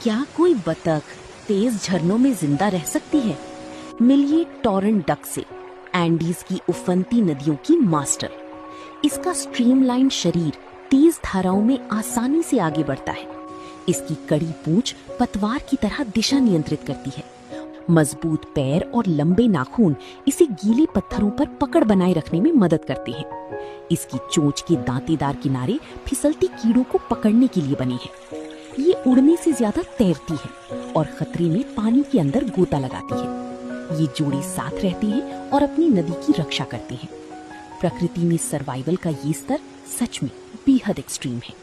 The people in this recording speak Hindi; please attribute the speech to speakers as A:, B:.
A: क्या कोई बतख तेज झरनों में जिंदा रह सकती है? मिलिए टॉरेंट डक से, एंडीज की उफनती नदियों की मास्टर। इसका स्ट्रीमलाइन शरीर तेज धाराओं में आसानी से आगे बढ़ता है। इसकी कड़ी पूंछ पतवार की तरह दिशा नियंत्रित करती है। मजबूत पैर और लंबे नाखून इसे गीले पत्थरों पर पकड़ बनाए रखने में मदद करते हैं। इसकी चोंच के दांतेदार किनारे फिसलती कीड़ों को पकड़ने के लिए बने हैं। ये उड़ने से ज्यादा तैरती है और खतरे में पानी के अंदर गोता लगाती है। ये जोड़ी साथ रहती है और अपनी नदी की रक्षा करते हैं। प्रकृति में सर्वाइवल का ये स्तर सच में बेहद एक्सट्रीम है।